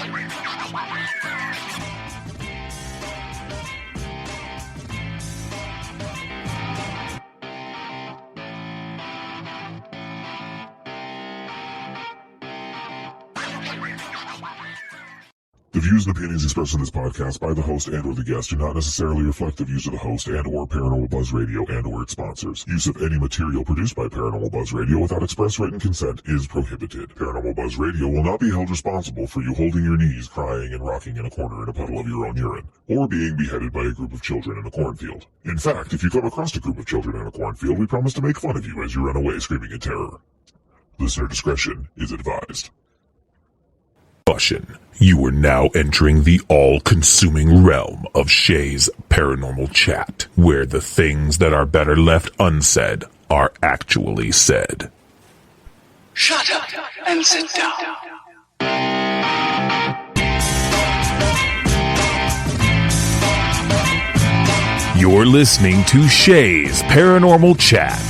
The views and opinions expressed in this podcast by the host and or the guest do not necessarily reflect the views of the host and or Paranormal Buzz Radio and or its sponsors. Use of any material produced by Paranormal Buzz Radio without express written consent is prohibited. Paranormal Buzz Radio will not be held responsible for you holding your knees, crying, and rocking in a corner in a puddle of your own urine, or being beheaded by a group of children in a cornfield. In fact, if you come across a group of children in a cornfield, we promise to make fun of you as you run away screaming in terror. Listener discretion is advised. Caution. You are now entering the all-consuming realm of Shea's Paranormal Chat, where the things that are better left unsaid are actually said. Shut up and sit down. You're listening to Shea's Paranormal Chat.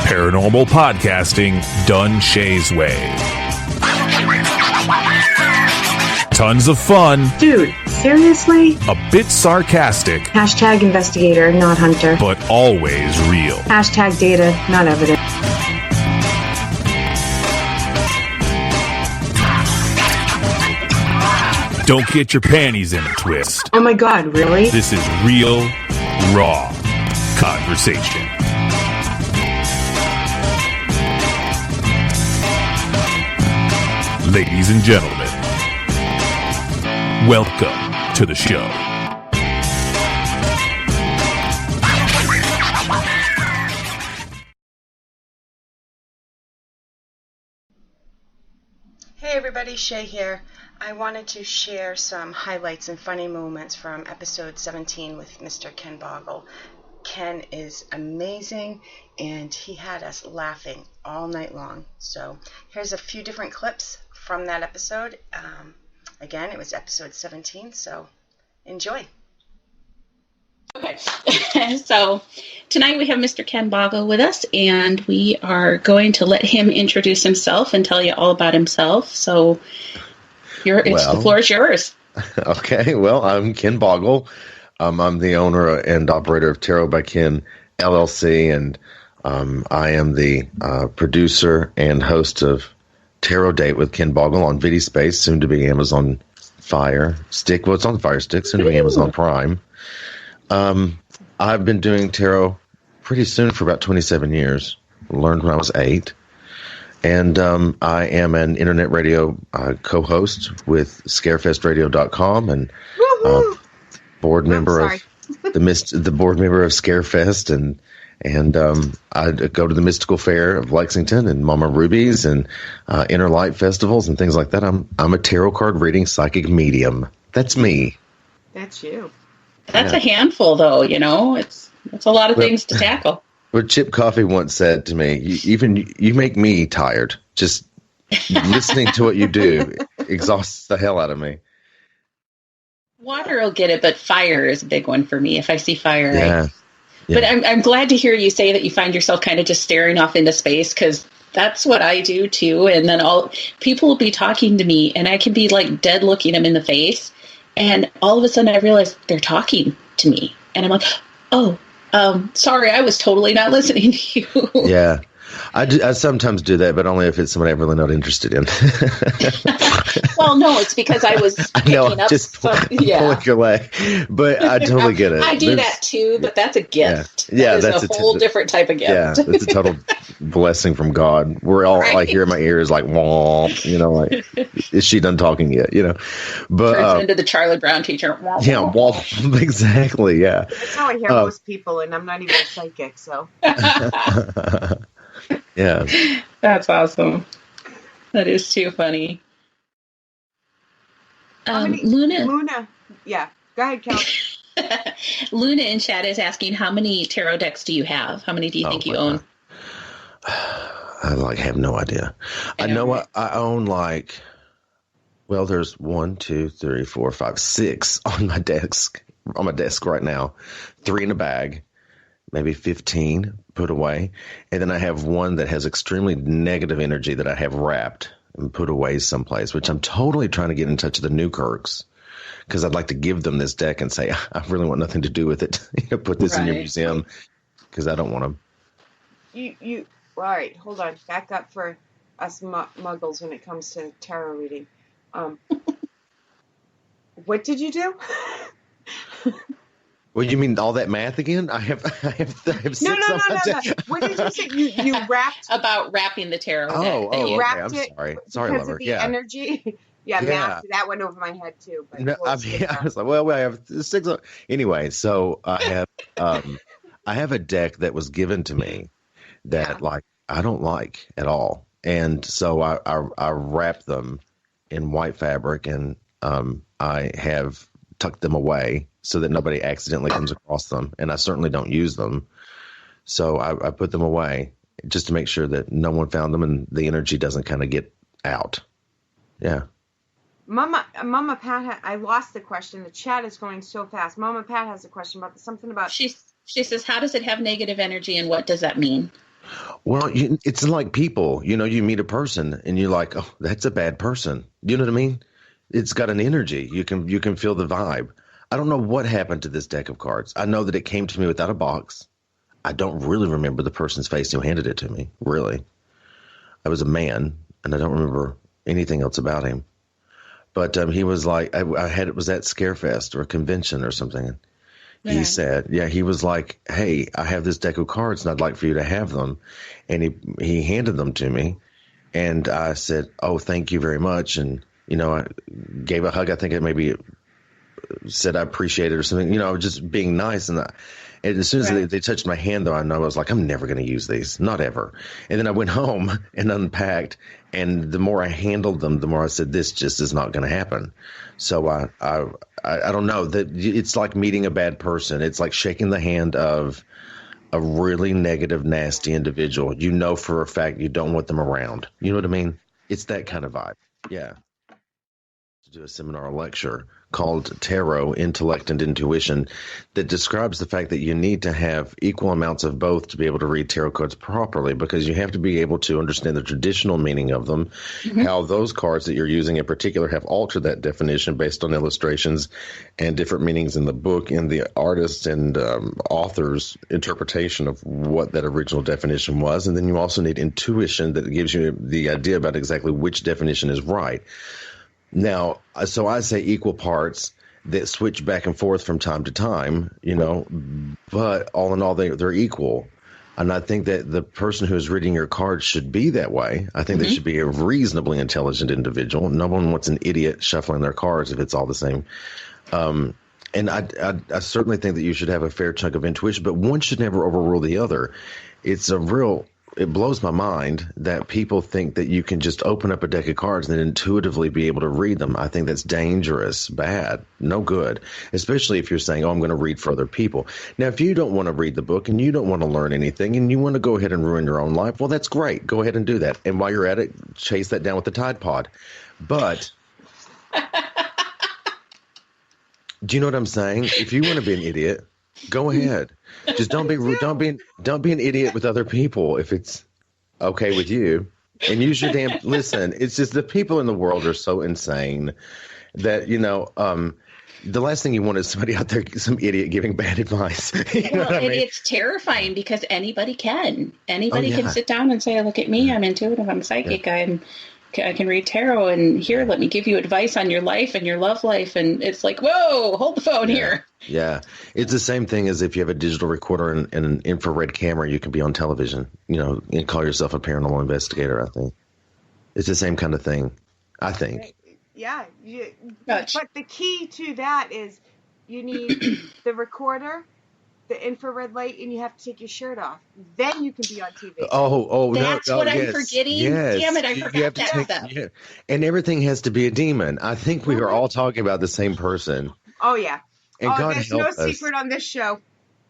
Paranormal podcasting done Shea's way. Tons of fun. Dude, seriously? A bit sarcastic. Hashtag investigator, not hunter. But always real. Hashtag data, not evidence. Don't get your panties in a twist. Oh my god, really? This is real, raw conversation. Ladies and gentlemen, welcome to the show. Hey everybody, Shea here. I wanted to share some highlights and funny moments from episode 17 with Mr. Ken Boggle. Ken is amazing and he had us laughing all night long. So here's a few different clips from that episode. Again, it was episode 17, so enjoy. Okay, so tonight we have Mr. Ken Boggle with us, and we are going to let him introduce himself and tell you all about himself. So the floor is yours. Okay, well, I'm Ken Boggle. I'm the owner and operator of Tarot by Ken LLC, and I am the producer and host of Tarot Date with Ken Boggle on VidiSpace, soon to be Amazon Fire Stick. Well, it's on Fire Stick, soon to be Amazon Prime. I've been doing tarot pretty soon for about 27 years. Learned when I was 8. And I am an internet radio co-host with scarefestradio.com and board member of the board member of Scarefest, and I go to the Mystical Fair of Lexington and Mama Ruby's and Inner Light festivals and things like that. I'm a tarot card reading psychic medium. That's me. That's you. That's a handful, though. You know, it's a lot of things to tackle. What Chip Coffey once said to me, you make me tired. Just listening to what you do exhausts the hell out of me. Water will get it, but fire is a big one for me. If I see fire, yeah. But I'm glad to hear you say that you find yourself kind of just staring off into space, because that's what I do too. And then people will be talking to me, and I can be like dead looking them in the face, and all of a sudden I realize they're talking to me, and I'm like, oh. Sorry, I was totally not listening to you. Yeah. I sometimes do that, but only if it's somebody I'm really not interested in. Well, no, it's because I was picking up pulling your leg. But I totally get it. I do that too, but that's a gift. Yeah, that's a whole different type of gift. Yeah, it's a total blessing from God. We're all like here in my ears, like, wah, like, is she done talking yet? But turns into the Charlie Brown teacher. Wah, yeah, wah, exactly. Yeah, that's how I hear most people, and I'm not even a psychic, so. Yeah, that's awesome. That is too funny. Luna. Yeah, go ahead, Kel. Luna in chat is asking, how many tarot decks do you have? How many do you think you own? I have no idea. I know I own there's 1, 2, 3, 4, 5, 6 on my desk right now. 3 in a bag. Maybe 15 put away. And then I have one that has extremely negative energy that I have wrapped. and put away someplace, which I'm totally trying to get in touch with the Newkirks because I'd like to give them this deck and say, I really want nothing to do with it. Put this in your museum because I don't want them. All right, hold on. Back up for us muggles when it comes to tarot reading. What did you do? Well, you mean all that math again? I have 6 No. What did you say? You wrapped about wrapping the tarot deck. Okay. Wrapped I'm it sorry, because lover. of the energy. Math, that went over my head too. But No, I was like, well, I have 6. Anyway, so I have a deck that was given to me that I don't like at all, and so I wrap them in white fabric and I have tucked them away so that nobody accidentally comes across them, and I certainly don't use them. So I put them away just to make sure that no one found them and the energy doesn't kind of get out. Yeah. Mama Pat, I lost the question. The chat is going so fast. Mama Pat has a question about something about. She says, how does it have negative energy and what does that mean? Well, it's like people. You meet a person and you're like, oh, that's a bad person. You know what I mean? It's got an energy. You can feel the vibe. I don't know what happened to this deck of cards. I know that it came to me without a box. I don't really remember the person's face who handed it to me, really. I was a man, and I don't remember anything else about him. But he was like, it was at Scarefest or a convention or something. Yeah. He said, he was like, hey, I have this deck of cards, and I'd like for you to have them. And he handed them to me, and I said, oh, thank you very much. And, I gave a hug. I think it maybe said I appreciate it or something, just being nice. And as soon as they touched my hand, though, I was like, I'm never going to use these, not ever. And then I went home and unpacked, and the more I handled them, the more I said, this just is not going to happen. So I don't know, that it's like meeting a bad person. It's like shaking the hand of a really negative, nasty individual. For a fact you don't want them around. You know what I mean? It's that kind of vibe. Yeah. To do a seminar or lecture called Tarot, Intellect, and Intuition that describes the fact that you need to have equal amounts of both to be able to read tarot cards properly, because you have to be able to understand the traditional meaning of them, how those cards that you're using in particular have altered that definition based on illustrations and different meanings in the book and the artist and author's interpretation of what that original definition was. And then you also need intuition that gives you the idea about exactly which definition is right. Now, so I say equal parts that switch back and forth from time to time, but all in all, they're equal. And I think that the person who is reading your cards should be that way. I think they should be a reasonably intelligent individual. No one wants an idiot shuffling their cards if it's all the same. And I certainly think that you should have a fair chunk of intuition, but one should never overrule the other. It blows my mind that people think that you can just open up a deck of cards and then intuitively be able to read them. I think that's dangerous, bad, no good, especially if you're saying, oh, I'm going to read for other people. Now, if you don't want to read the book and you don't want to learn anything and you want to go ahead and ruin your own life, well, that's great. Go ahead and do that. And while you're at it, chase that down with the Tide Pod. But do you know what I'm saying? If you want to be an idiot, go ahead. Just don't be an idiot with other people if it's okay with you. And use your damn listen. It's just the people in the world are so insane that the last thing you want is somebody out there, some idiot giving bad advice. It's terrifying because anybody can sit down and say, look at me, I'm intuitive, I'm psychic, I can read tarot, and here, let me give you advice on your life and your love life. And it's like, whoa, hold the phone here. Yeah. It's the same thing as if you have a digital recorder and an infrared camera, you can be on television, and call yourself a paranormal investigator, I think. It's the same kind of thing, I think. Yeah. But the key to that is you need the recorder, the infrared light, and you have to take your shirt off. Then you can be on TV. That's what I'm forgetting. Yes. Damn it, I forgot that stuff. Yeah. And everything has to be a demon. I think we are all talking about the same person. Oh, yeah. And God there's help no us. secret on this show.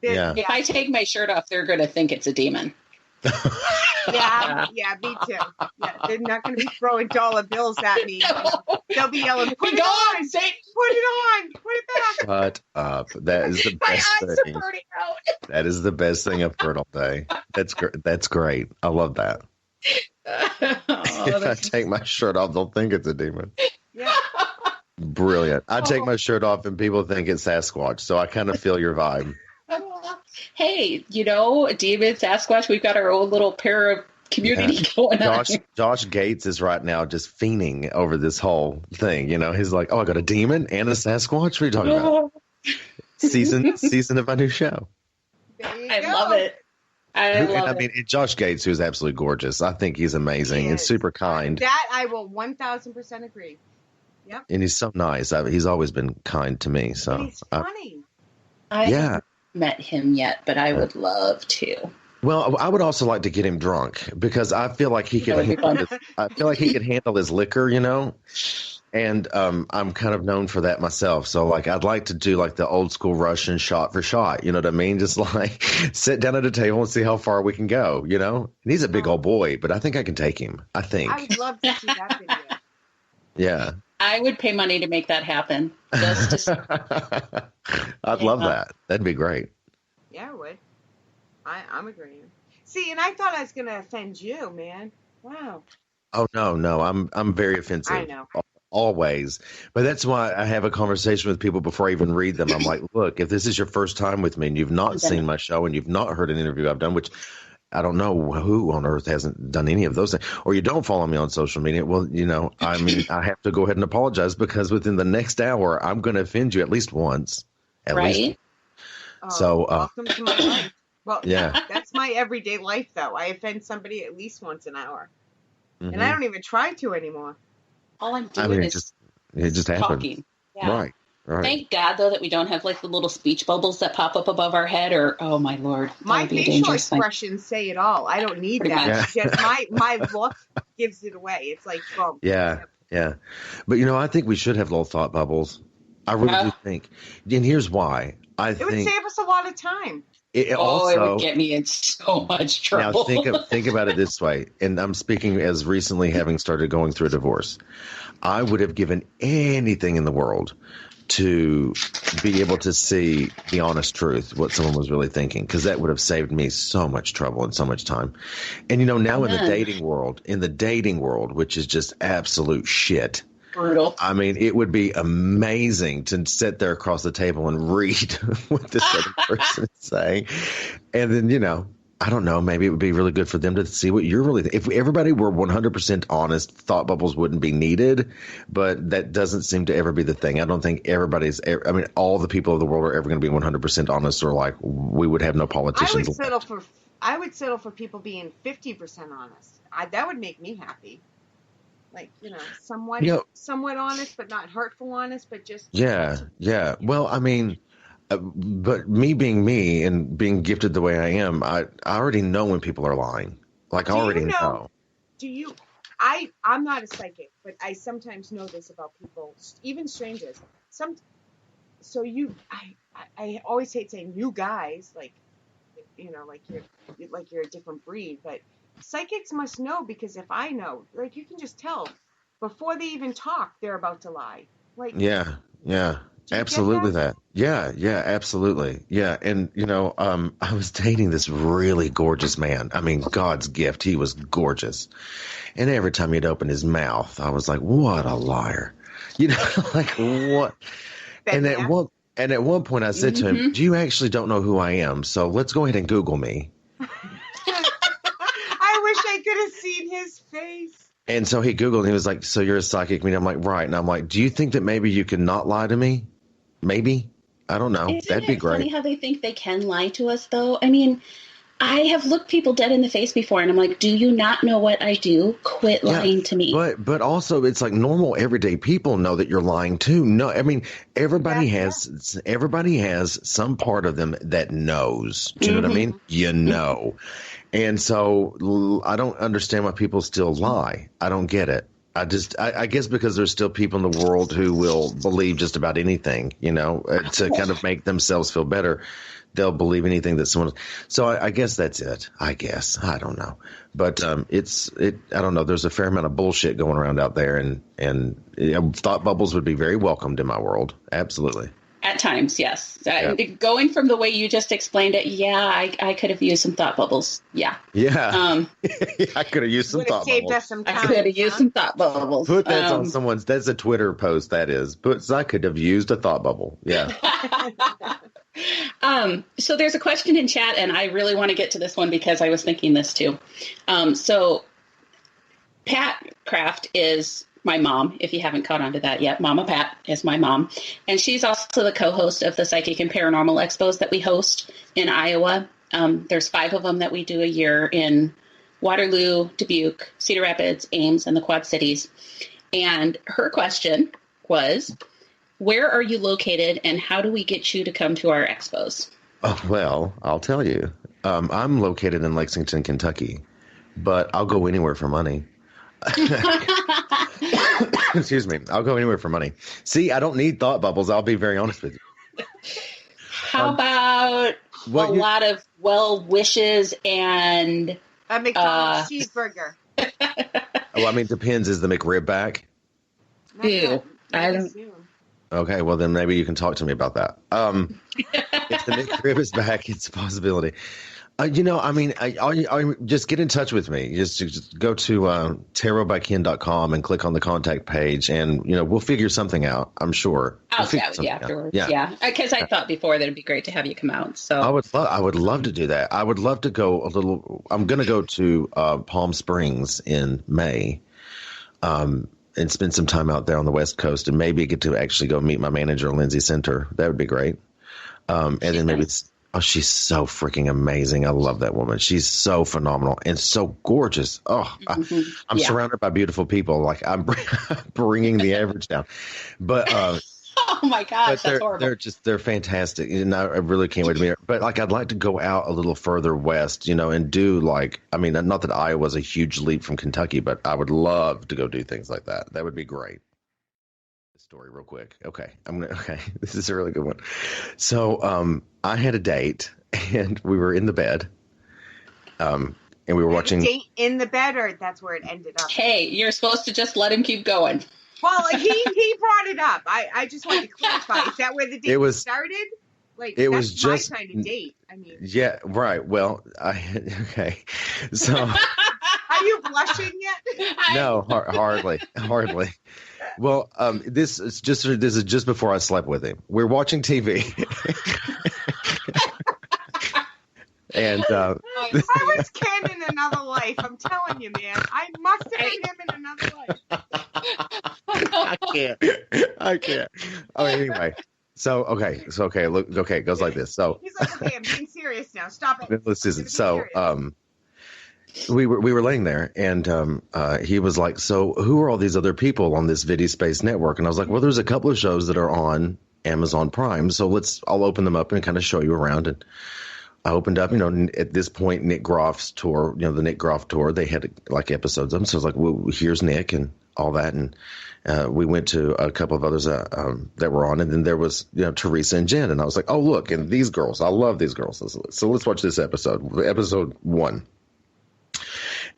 If I take my shirt off, they're going to think it's a demon. Yeah, me too. Yeah, they're not going to be throwing dollar bills at me. No. They'll be yelling, put it on, Satan! Put it on! Put it back! Shut up. That is the best thing. My eyes are burning out. That is the best thing I've heard all day. That's great. I love that. if I take my shirt off, they'll think it's a demon. Yeah. Brilliant. I take my shirt off and people think it's Sasquatch, so I kind of feel your vibe. Hey, demon, Sasquatch, we've got our own little pair of community going on. Josh Gates is right now just fiending over this whole thing. He's like, "Oh, I got a demon and a Sasquatch. What are you talking about?" season of my new show. I love it. I mean, Josh Gates, who's absolutely gorgeous. I think he's amazing and super kind. That I will 1,000% agree. Yep. And he's so nice. He's always been kind to me. So and he's funny. I haven't met him yet, but I would love to. Well, I would also like to get him drunk because I feel like he could. Handle his liquor, and I'm kind of known for that myself. So, I'd like to do the old school Russian shot for shot. You know what I mean? Just sit down at a table and see how far we can go. And he's a big old boy, but I think I can take him. I would love to see that video. Yeah, I would pay money to make that happen. I'd love that. That'd be great. Yeah, I would. I'm agreeing. See, and I thought I was going to offend you, man. Wow. Oh no, I'm very offensive. I know. Always. But that's why I have a conversation with people before I even read them. I'm like, look, if this is your first time with me and you've not seen my show and you've not heard an interview I've done, which I don't know who on earth hasn't done any of those things, or you don't follow me on social media, well, I have to go ahead and apologize because within the next hour, I'm going to offend you at least once. At least. So, welcome to my life. Well, yeah, that's my everyday life, though. I offend somebody at least once an hour. Mm-hmm. And I don't even try to anymore. All I'm doing is it just happens. Talking. Yeah. Right. Thank God, though, that we don't have the little speech bubbles that pop up above our head or, oh, my Lord. My facial expressions say it all. I don't need that. Yeah. Just my look gives it away. It's like, boom. Yeah. But, I think we should have little thought bubbles. I really do think. And here's why. It would save us a lot of time. It would get me in so much trouble. Now think about it this way, and I'm speaking as recently having started going through a divorce. I would have given anything in the world to be able to see the honest truth, what someone was really thinking, because that would have saved me so much trouble and so much time. And now in the dating world, which is just absolute shit. Brutal. I mean, it would be amazing to sit there across the table and read what this other person is saying. And then, I don't know, maybe it would be really good for them to see what you're really if everybody were 100% honest, thought bubbles wouldn't be needed, but that doesn't seem to ever be the thing. I don't think all the people of the world are ever going to be 100% honest, or we would have no politicians. I would settle for people being 50% honest. That would make me happy. Somewhat honest, but not hurtful honest, but just. Yeah. Well, but me being me and being gifted the way I am, I already know when people are lying. I already know. I'm not a psychic, but I sometimes know this about people, even strangers. I always hate saying you guys, you're a different breed, but psychics must know, because if I know, you can just tell before they even talk, they're about to lie. Yeah. Absolutely that? Yeah, absolutely. Yeah. And, I was dating this really gorgeous man. I mean, God's gift. He was gorgeous. And every time he'd open his mouth, I was like, what a liar. What? And at one point I said to him, you actually don't know who I am, so let's go ahead and Google me. I wish I could have seen his face. And so he Googled and he was like, so you're a psychic medium? I'm like, right. And I'm like, do you think that maybe you could not lie to me? Maybe. I don't know. That'd be great. Funny how they think they can lie to us, though. I mean, I have looked people dead in the face before, and I'm like, do you not know what I do? Quit lying to me. But also, it's normal everyday people know that you're lying too. No, I mean, everybody has some part of them that knows. Do you know what I mean? And so I don't understand why people still lie. I don't get it. I guess because there's still people in the world who will believe just about anything, to kind of make themselves feel better. They'll believe anything that someone. So I guess that's it. I don't know, but I don't know. There's a fair amount of bullshit going around out there, and thought bubbles would be very welcomed in my world. Absolutely. At times, yes. Yeah. Going from the way you just explained it, I could have used some thought bubbles. Yeah. Yeah. I could have used some Would have thought saved bubbles. us some I time. could have used some thought bubbles. Put that on someone's, that's a Twitter post, that is. I could have used a thought bubble. Yeah. So there's a question in chat, and I really want to get to this one because I was thinking this too. So Pat Kraft is my mom, if you haven't caught on to that yet. Mama Pat is my mom. And she's also the co-host of the Psychic and Paranormal Expos that we host in Iowa. There's 5 of them that we do a year in Waterloo, Dubuque, Cedar Rapids, Ames, and the Quad Cities. And her question was, where are you located and how do we get you to come to our expos? Oh, well, I'll tell you. I'm located in Lexington, Kentucky, but I'll go anywhere for money. Excuse me. I'll go anywhere for money. See, I don't need thought bubbles. I'll be very honest with you. How about lot of well wishes and a McDonald's cheeseburger? Well, I mean, depends. Is the McRib back? Ew. I don't. Okay, well then maybe you can talk to me about that. If the McRib is back, it's a possibility. I just get in touch with me. Just go to tarotbyken.com and click on the contact page, and we'll figure something out. I'm sure. I'll chat with you afterwards. Yeah, because I thought before that it'd be great to have you come out. So I would love to do that. I would love to go a little. I'm going to go to Palm Springs in May, and spend some time out there on the West Coast, and maybe get to actually go meet my manager, Lindsay Center. That would be great. And then maybe she's so freaking amazing. I love that woman. She's so phenomenal and so gorgeous. Oh, I'm surrounded by beautiful people. Like I'm bringing the average down, but oh my gosh, that's horrible. They're fantastic, and I really can't wait to meet her. But I'd like to go out a little further west, and do not that Iowa's a huge leap from Kentucky, but I would love to go do things like that. That would be great. Story real quick. Okay. This is a really good one. So, I had a date and we were in the bed. And we were watching. Date in the bed, or that's where it ended up. Hey, you're supposed to just let him keep going. Well, he brought it up. I just wanted to clarify. Is that where the date started? It was just my kind of date. I mean. Yeah, right. Well, okay. So. Are you blushing yet? No, hardly. Well, this is just before I slept with him. We're watching TV. And I was Ken in another life. I'm telling you, man. I must have been him in another life. I can't. Oh, anyway. Okay. Look, it goes like this. So he's like, okay, I'm being serious now. Stop it. This isn't. So, we were laying there, and he was like, "So, who are all these other people on this Vidi Space network?" And I was like, "Well, there's a couple of shows that are on Amazon Prime, so I'll open them up and kind of show you around." And I opened up, at this point, Nick Groff's tour, the Nick Groff tour, they had episodes of them. So I was like, well, here's Nick and all that. And we went to a couple of others that were on. And then there was, Teresa and Jen. And I was like, oh, look, and these girls, I love these girls. So let's watch this episode 1.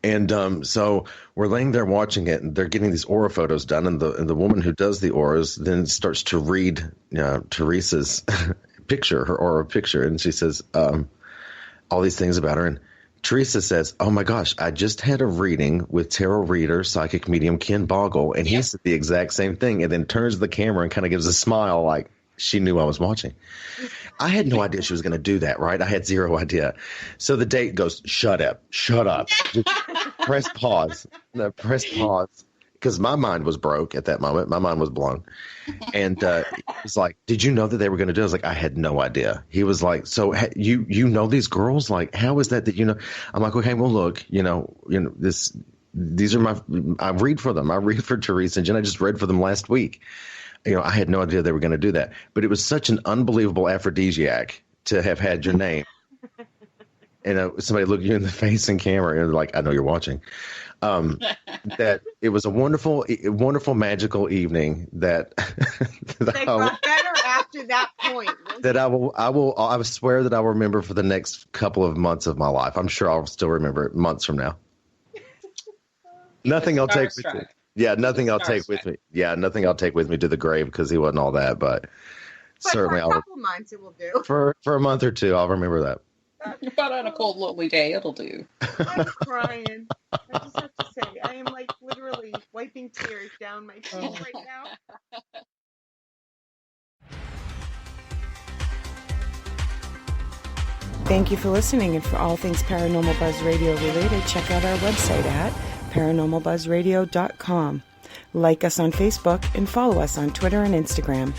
And so we're laying there watching it, and they're getting these aura photos done. And the woman who does the auras then starts to read Teresa's picture, her aura picture, and she says all these things about her. And Teresa says, "Oh my gosh, I just had a reading with tarot reader, psychic medium Ken Boggle, and he said the exact same thing." And then turns the camera and kind of gives a smile, like she knew I was watching. I had no idea she was going to do that, right? I had zero idea. So the date goes, "Shut up, just press pause, because my mind was broke at that moment. My mind was blown. And he was like, "Did you know that they were going to do it?" I was like, "I had no idea." He was like, "So you know these girls? Like, how is that you know?" I'm like, "Okay, well, look, these are I read for them. I read for Teresa and Jen. I just read for them last week. I had no idea they were going to do that. But it was such an unbelievable aphrodisiac to have had your name." And somebody looked you in the face in camera and they're like, "I know you're watching." That it was a wonderful, magical evening that they got better after that point. That I swear that I will remember for the next couple of months of my life. I'm sure I'll still remember it months from now. Nothing I'll take with me. Yeah, nothing I'll take with me. Yeah, nothing I'll take with me to the grave because he wasn't all that. But certainly for a couple months it will do. for a month or two. I'll remember that. But on a cold, lonely day, it'll do. I'm crying. I just have to say, I am like literally wiping tears down my cheek right now. Thank you for listening, and for all things Paranormal Buzz Radio related, check out our website at paranormalbuzzradio.com. Like us on Facebook and follow us on Twitter and Instagram.